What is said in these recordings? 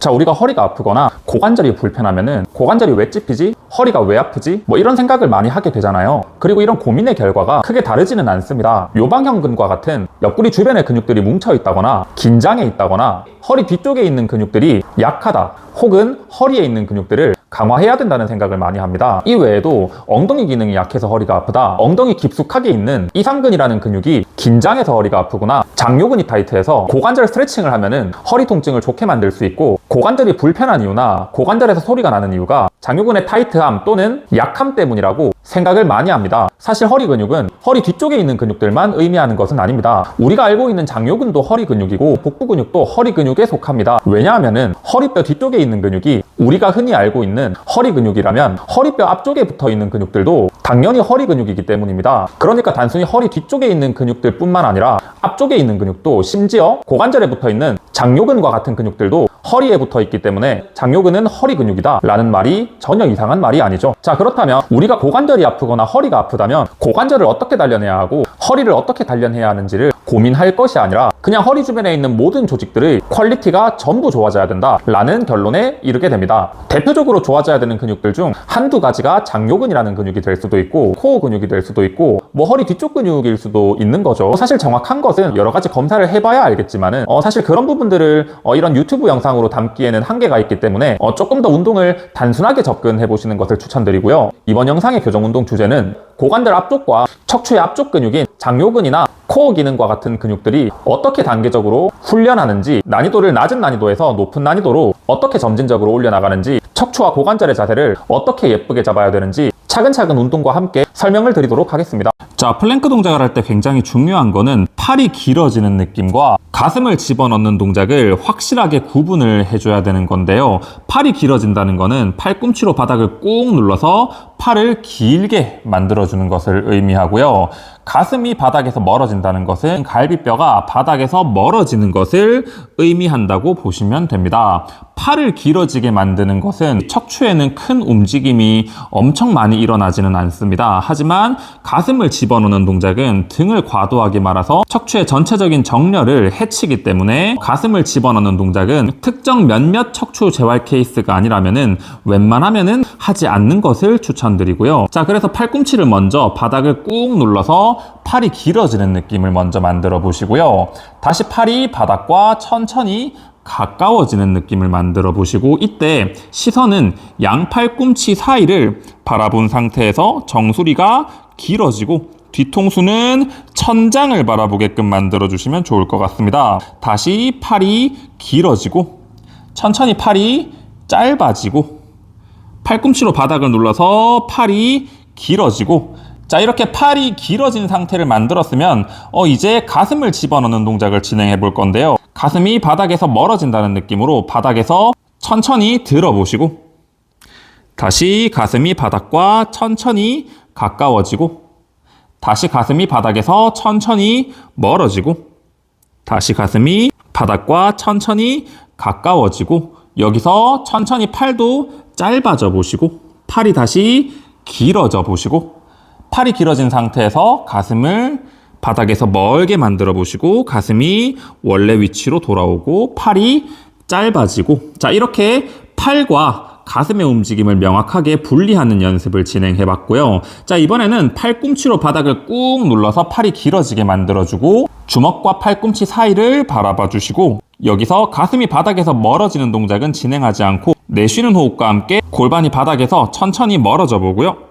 자, 우리가 허리가 아프거나 고관절이 불편하면은 고관절이 왜 찝히지? 허리가 왜 아프지? 뭐 이런 생각을 많이 하게 되잖아요. 그리고 이런 고민의 결과가 크게 다르지는 않습니다. 요방형근과 같은 옆구리 주변의 근육들이 뭉쳐 있다거나 긴장해 있다거나 허리 뒤쪽에 있는 근육들이 약하다 혹은 허리에 있는 근육들을 강화해야 된다는 생각을 많이 합니다. 이 외에도 엉덩이 기능이 약해서 허리가 아프다, 엉덩이 깊숙하게 있는 이상근이라는 근육이 긴장해서 허리가 아프구나, 장요근이 타이트해서 고관절 스트레칭을 하면은 허리 통증을 좋게 만들 수 있고, 고관절이 불편한 이유나 고관절에서 소리가 나는 이유가 장요근의 타이트함 또는 약함 때문이라고 생각을 많이 합니다. 사실 허리 근육은 허리 뒤쪽에 있는 근육들만 의미하는 것은 아닙니다. 우리가 알고 있는 장요근도 허리 근육이고 복부 근육도 허리 근육에 속합니다. 왜냐하면은 허리뼈 뒤쪽에 있는 근육이 우리가 흔히 알고 있는 허리 근육이라면 허리뼈 앞쪽에 붙어 있는 근육들도 당연히 허리 근육이기 때문입니다. 그러니까 단순히 허리 뒤쪽에 있는 근육들 뿐만 아니라 앞쪽에 있는 근육도, 심지어 고관절에 붙어 있는 장요근과 같은 근육들도 허리에 붙어 있기 때문에 장요근은 허리 근육이다 라는 말이 전혀 이상한 말이 아니죠. 자, 그렇다면 우리가 고관절이 아프거나 허리가 아프다면 고관절을 어떻게 단련해야 하고 허리를 어떻게 단련해야 하는지를 고민할 것이 아니라 그냥 허리 주변에 있는 모든 조직들의 퀄리티가 전부 좋아져야 된다 라는 결론에 이르게 됩니다. 대표적으로 좋아져야 되는 근육들 중 한두 가지가 장요근이라는 근육이 될 수도 있고, 코어 근육이 될 수도 있고, 뭐 허리 뒤쪽 근육일 수도 있는 거죠. 사실 정확한 것은 여러 가지 검사를 해봐야 알겠지만은 사실 그런 부분들을 이런 유튜브 영상으로 담기에는 한계가 있기 때문에 조금 더 운동을 단순하게 접근해 보시는 것을 추천드리고요. 이번 영상의 교정운동 주제는 고관절 앞쪽과 척추의 앞쪽 근육인 장요근이나 코어 기능과 같은 근육들이 어떻게 단계적으로 훈련하는지, 난이도를 낮은 난이도에서 높은 난이도로 어떻게 점진적으로 올려나가는지, 척추와 고관절의 자세를 어떻게 예쁘게 잡아야 되는지 차근차근 운동과 함께 설명을 드리도록 하겠습니다. 자, 플랭크 동작을 할 때 굉장히 중요한 거는 팔이 길어지는 느낌과 가슴을 집어넣는 동작을 확실하게 구분을 해줘야 되는 건데요. 팔이 길어진다는 거는 팔꿈치로 바닥을 꾹 눌러서 팔을 길게 만들어주는 것을 의미하고요. 가슴이 바닥에서 멀어진다는 것은 갈비뼈가 바닥에서 멀어지는 것을 의미한다고 보시면 됩니다. 팔을 길어지게 만드는 것은 척추에는 큰 움직임이 엄청 많이 일어나지는 않습니다. 하지만 가슴을 집어넣는 동작은 등을 과도하게 말아서 척추의 전체적인 정렬을 해치기 때문에 가슴을 집어넣는 동작은 특정 몇몇 척추 재활 케이스가 아니라면은 웬만하면은 하지 않는 것을 추천드리고요. 자, 그래서 팔꿈치를 먼저 바닥을 꾹 눌러서 팔이 길어지는 느낌을 먼저 만들어 보시고요. 다시 팔이 바닥과 천천히 가까워지는 느낌을 만들어 보시고, 이때 시선은 양팔꿈치 사이를 바라본 상태에서 정수리가 길어지고 뒤통수는 천장을 바라보게끔 만들어 주시면 좋을 것 같습니다. 다시 팔이 길어지고 천천히 팔이 짧아지고 팔꿈치로 바닥을 눌러서 팔이 길어지고, 자, 이렇게 팔이 길어진 상태를 만들었으면 이제 가슴을 집어넣는 동작을 진행해 볼 건데요. 가슴이 바닥에서 멀어진다는 느낌으로 바닥에서 천천히 들어보시고, 다시 가슴이 바닥과 천천히 가까워지고, 다시 가슴이 바닥에서 천천히 멀어지고, 다시 가슴이 바닥과 천천히 가까워지고, 여기서 천천히 팔도 짧아져 보시고, 팔이 다시 길어져 보시고, 팔이 길어진 상태에서 가슴을 바닥에서 멀게 만들어 보시고, 가슴이 원래 위치로 돌아오고 팔이 짧아지고, 자, 이렇게 팔과 가슴의 움직임을 명확하게 분리하는 연습을 진행해 봤고요. 자, 이번에는 팔꿈치로 바닥을 꾹 눌러서 팔이 길어지게 만들어주고 주먹과 팔꿈치 사이를 바라봐 주시고, 여기서 가슴이 바닥에서 멀어지는 동작은 진행하지 않고 내쉬는 호흡과 함께 골반이 바닥에서 천천히 멀어져 보고요.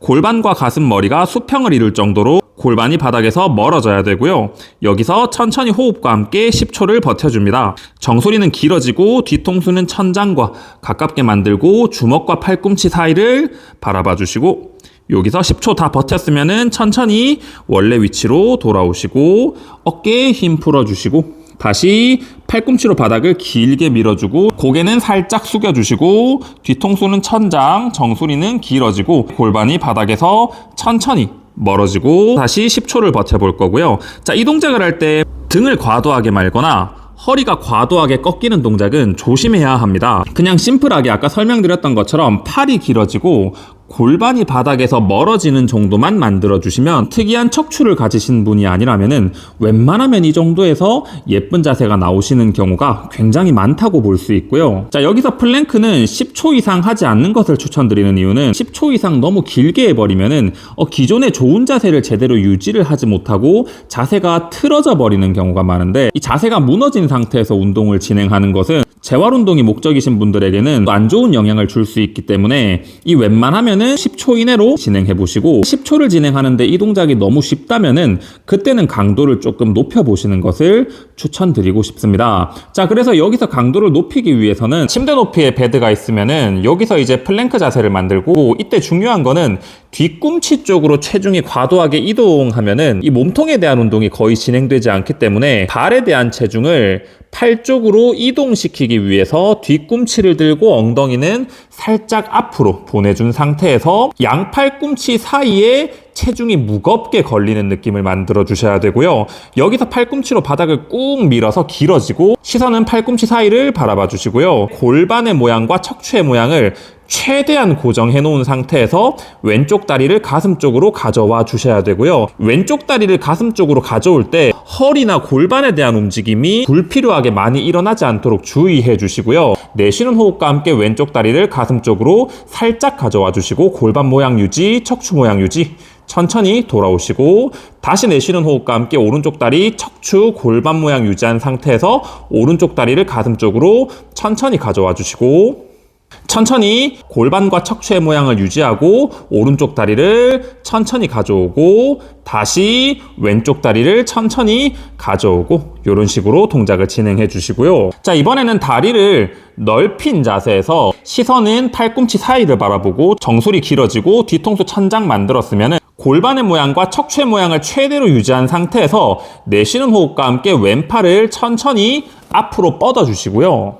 골반과 가슴 머리가 수평을 이룰 정도로 골반이 바닥에서 멀어져야 되고요. 여기서 천천히 호흡과 함께 10초를 버텨줍니다. 정수리는 길어지고 뒤통수는 천장과 가깝게 만들고 주먹과 팔꿈치 사이를 바라봐 주시고, 여기서 10초 다 버텼으면은 천천히 원래 위치로 돌아오시고 어깨에 힘 풀어주시고, 다시 팔꿈치로 바닥을 길게 밀어주고 고개는 살짝 숙여주시고, 뒤통수는 천장, 정수리는 길어지고 골반이 바닥에서 천천히 멀어지고 다시 10초를 버텨볼 거고요. 자, 이 동작을 할 때 등을 과도하게 말거나 허리가 과도하게 꺾이는 동작은 조심해야 합니다. 그냥 심플하게 아까 설명드렸던 것처럼 팔이 길어지고 골반이 바닥에서 멀어지는 정도만 만들어주시면 특이한 척추를 가지신 분이 아니라면은 웬만하면 이 정도에서 예쁜 자세가 나오시는 경우가 굉장히 많다고 볼 수 있고요. 자, 여기서 플랭크는 10초 이상 하지 않는 것을 추천드리는 이유는 10초 이상 너무 길게 해버리면은 기존의 좋은 자세를 제대로 유지를 하지 못하고 자세가 틀어져 버리는 경우가 많은데, 이 자세가 무너진 상태에서 운동을 진행하는 것은 재활 운동이 목적이신 분들에게는 안 좋은 영향을 줄 수 있기 때문에 이 웬만하면은 10초 이내로 진행해 보시고, 10초를 진행하는데 이 동작이 너무 쉽다면은 그때는 강도를 조금 높여 보시는 것을 추천드리고 싶습니다. 자, 그래서 여기서 강도를 높이기 위해서는 침대 높이의 베드가 있으면은 여기서 이제 플랭크 자세를 만들고, 이때 중요한 거는 뒤꿈치 쪽으로 체중이 과도하게 이동하면은 이 몸통에 대한 운동이 거의 진행되지 않기 때문에 발에 대한 체중을 팔 쪽으로 이동시키기 위해서 뒤꿈치를 들고 엉덩이는 살짝 앞으로 보내준 상태에서 양팔꿈치 사이에 체중이 무겁게 걸리는 느낌을 만들어 주셔야 되고요. 여기서 팔꿈치로 바닥을 꾹 밀어서 길어지고, 시선은 팔꿈치 사이를 바라봐 주시고요. 골반의 모양과 척추의 모양을 최대한 고정해 놓은 상태에서 왼쪽 다리를 가슴 쪽으로 가져와 주셔야 되고요. 왼쪽 다리를 가슴 쪽으로 가져올 때 허리나 골반에 대한 움직임이 불필요하게 많이 일어나지 않도록 주의해 주시고요. 내쉬는 호흡과 함께 왼쪽 다리를 가슴 쪽으로 살짝 가져와 주시고, 골반 모양 유지, 척추 모양 유지, 천천히 돌아오시고, 다시 내쉬는 호흡과 함께 오른쪽 다리 척추 골반 모양 유지한 상태에서 오른쪽 다리를 가슴 쪽으로 천천히 가져와 주시고, 천천히 골반과 척추의 모양을 유지하고 오른쪽 다리를 천천히 가져오고, 다시 왼쪽 다리를 천천히 가져오고, 이런 식으로 동작을 진행해 주시고요. 자, 이번에는 다리를 넓힌 자세에서 시선은 팔꿈치 사이를 바라보고 정수리 길어지고 뒤통수 천장 만들었으면 골반의 모양과 척추의 모양을 최대로 유지한 상태에서 내쉬는 호흡과 함께 왼팔을 천천히 앞으로 뻗어 주시고요.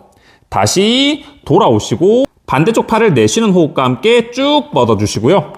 다시 돌아오시고 반대쪽 팔을 내쉬는 호흡과 함께 쭉 뻗어 주시고요.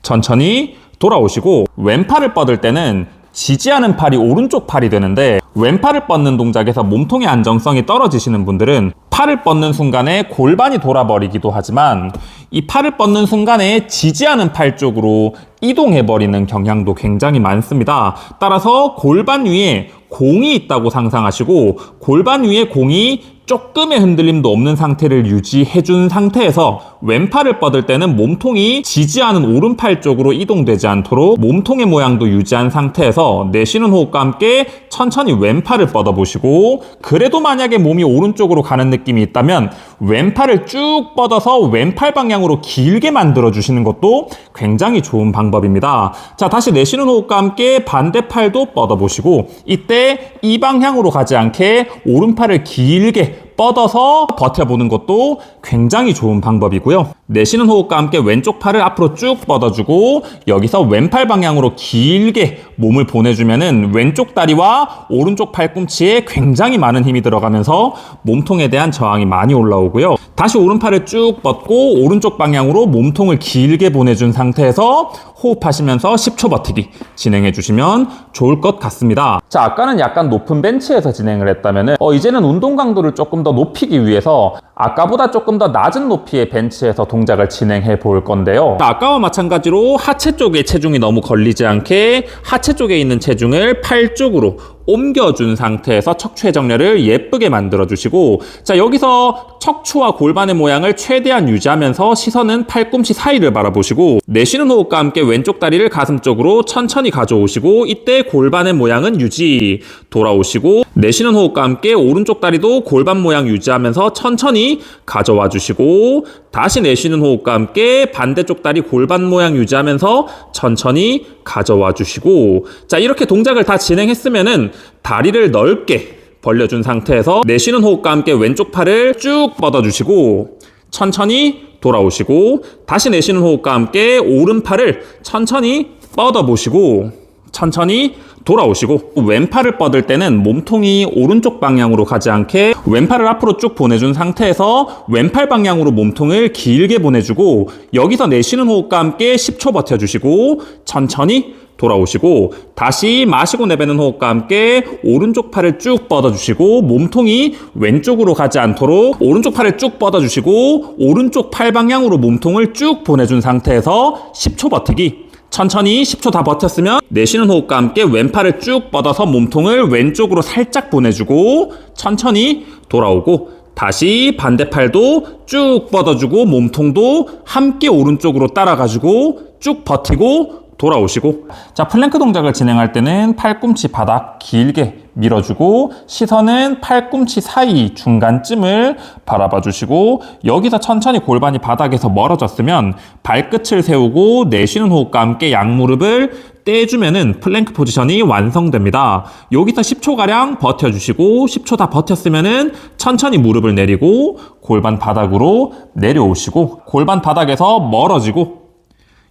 천천히 돌아오시고, 왼팔을 뻗을 때는 지지하는 팔이 오른쪽 팔이 되는데, 왼팔을 뻗는 동작에서 몸통의 안정성이 떨어지시는 분들은 팔을 뻗는 순간에 골반이 돌아버리기도 하지만, 이 팔을 뻗는 순간에 지지하는 팔 쪽으로 이동해버리는 경향도 굉장히 많습니다. 따라서 골반 위에 공이 있다고 상상하시고, 골반 위에 공이 조금의 흔들림도 없는 상태를 유지해준 상태에서 왼팔을 뻗을 때는 몸통이 지지하는 오른팔 쪽으로 이동되지 않도록 몸통의 모양도 유지한 상태에서 내쉬는 호흡과 함께 천천히 왼팔을 뻗어보시고, 그래도 만약에 몸이 오른쪽으로 가는 느낌이 있다면 왼팔을 쭉 뻗어서 왼팔 방향으로 길게 만들어주시는 것도 굉장히 좋은 방법입니다. 자, 다시 내쉬는 호흡과 함께 반대팔도 뻗어보시고, 이때 이 방향으로 가지 않게 오른팔을 길게 뻗어서 버텨보는 것도 굉장히 좋은 방법이고요. 내쉬는 호흡과 함께 왼쪽 팔을 앞으로 쭉 뻗어주고, 여기서 왼팔 방향으로 길게 몸을 보내주면은 왼쪽 다리와 오른쪽 팔꿈치에 굉장히 많은 힘이 들어가면서 몸통에 대한 저항이 많이 올라오고요. 다시 오른팔을 쭉 뻗고 오른쪽 방향으로 몸통을 길게 보내준 상태에서 호흡하시면서 10초 버티기 진행해 주시면 좋을 것 같습니다. 자, 아까는 약간 높은 벤치에서 진행을 했다면은 이제는 운동 강도를 조금 더 높이기 위해서 아까보다 조금 더 낮은 높이의 벤치에서 동작을 진행해 볼 건데요. 자, 아까와 마찬가지로 하체 쪽에 체중이 너무 걸리지 않게 하체 쪽에 있는 체중을 팔 쪽으로 옮겨준 상태에서 척추의 정렬을 예쁘게 만들어주시고, 자, 여기서 척추와 골반의 모양을 최대한 유지하면서 시선은 팔꿈치 사이를 바라보시고, 내쉬는 호흡과 함께 왼쪽 다리를 가슴 쪽으로 천천히 가져오시고, 이때 골반의 모양은 유지, 돌아오시고, 내쉬는 호흡과 함께 오른쪽 다리도 골반 모양 유지하면서 천천히 가져와 주시고, 다시 내쉬는 호흡과 함께 반대쪽 다리 골반 모양 유지하면서 천천히 가져와 주시고, 자, 이렇게 동작을 다 진행했으면은 다리를 넓게 벌려준 상태에서 내쉬는 호흡과 함께 왼쪽 팔을 쭉 뻗어주시고, 천천히 돌아오시고, 다시 내쉬는 호흡과 함께 오른팔을 천천히 뻗어보시고, 천천히 돌아오시고, 왼팔을 뻗을 때는 몸통이 오른쪽 방향으로 가지 않게 왼팔을 앞으로 쭉 보내준 상태에서 왼팔 방향으로 몸통을 길게 보내주고, 여기서 내쉬는 호흡과 함께 10초 버텨주시고 천천히 돌아오시고, 다시 마시고 내뱉는 호흡과 함께 오른쪽 팔을 쭉 뻗어주시고, 몸통이 왼쪽으로 가지 않도록 오른쪽 팔을 쭉 뻗어주시고, 오른쪽 팔 방향으로 몸통을 쭉 보내준 상태에서 10초 버티기. 천천히 10초 다 버텼으면 내쉬는 호흡과 함께 왼팔을 쭉 뻗어서 몸통을 왼쪽으로 살짝 보내주고 천천히 돌아오고, 다시 반대팔도 쭉 뻗어주고 몸통도 함께 오른쪽으로 따라가지고 쭉 버티고 돌아오시고. 자, 플랭크 동작을 진행할 때는 팔꿈치 바닥 길게 밀어주고, 시선은 팔꿈치 사이 중간쯤을 바라봐 주시고, 여기서 천천히 골반이 바닥에서 멀어졌으면 발끝을 세우고 내쉬는 호흡과 함께 양무릎을 떼주면은 플랭크 포지션이 완성됩니다. 여기서 10초가량 버텨주시고, 10초 다 버텼으면은 천천히 무릎을 내리고 골반 바닥으로 내려오시고, 골반 바닥에서 멀어지고,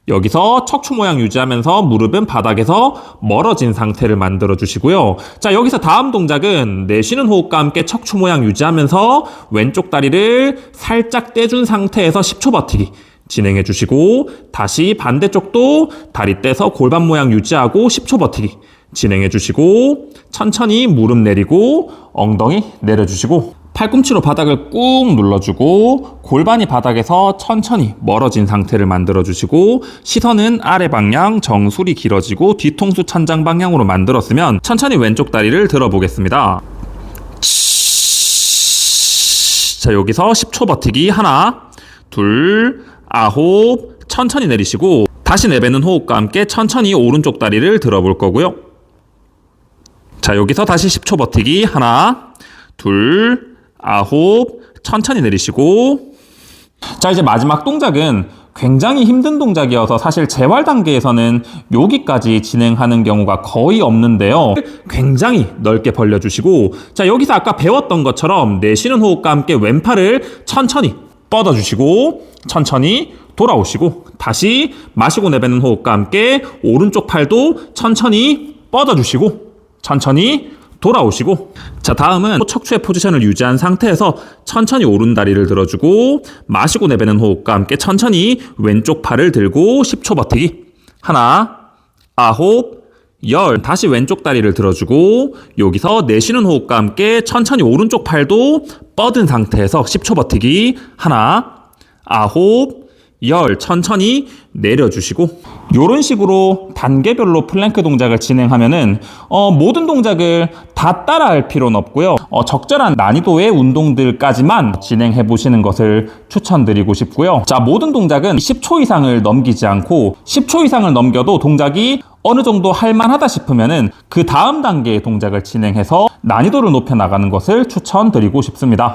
여기서 척추 모양 유지하면서 무릎은 바닥에서 멀어진 상태를 만들어 주시고요. 자, 여기서 다음 동작은 내쉬는 호흡과 함께 척추 모양 유지하면서 왼쪽 다리를 살짝 떼준 상태에서 10초 버티기 진행해 주시고, 다시 반대쪽도 다리 떼서 골반 모양 유지하고 10초 버티기 진행해 주시고, 천천히 무릎 내리고 엉덩이 내려주시고, 팔꿈치로 바닥을 꾹 눌러주고 골반이 바닥에서 천천히 멀어진 상태를 만들어주시고, 시선은 아래 방향, 정수리 길어지고 뒤통수 천장 방향으로 만들었으면 천천히 왼쪽 다리를 들어보겠습니다. 자, 여기서 10초 버티기. 하나, 둘, 아홉. 천천히 내리시고, 다시 내뱉는 호흡과 함께 천천히 오른쪽 다리를 들어볼 거고요. 자, 여기서 다시 10초 버티기. 하나, 둘, 아홉. 천천히 내리시고. 자, 이제 마지막 동작은 굉장히 힘든 동작이어서 사실 재활 단계에서는 여기까지 진행하는 경우가 거의 없는데요. 굉장히 넓게 벌려주시고, 자, 여기서 아까 배웠던 것처럼 내쉬는 호흡과 함께 왼팔을 천천히 뻗어주시고 천천히 돌아오시고, 다시 마시고 내뱉는 호흡과 함께 오른쪽 팔도 천천히 뻗어주시고 천천히 돌아오시고. 자, 다음은 척추의 포지션을 유지한 상태에서 천천히 오른 다리를 들어주고, 마시고 내뱉는 호흡과 함께 천천히 왼쪽 팔을 들고 10초 버티기. 하나, 아홉, 열. 다시 왼쪽 다리를 들어주고, 여기서 내쉬는 호흡과 함께 천천히 오른쪽 팔도 뻗은 상태에서 10초 버티기. 하나, 아홉, 열. 천천히 내려주시고, 이런 식으로 단계별로 플랭크 동작을 진행하면은 모든 동작을 다 따라할 필요는 없고요. 적절한 난이도의 운동들까지만 진행해 보시는 것을 추천드리고 싶고요. 자, 모든 동작은 10초 이상을 넘기지 않고, 10초 이상을 넘겨도 동작이 어느 정도 할만하다 싶으면은 그 다음 단계의 동작을 진행해서 난이도를 높여 나가는 것을 추천드리고 싶습니다.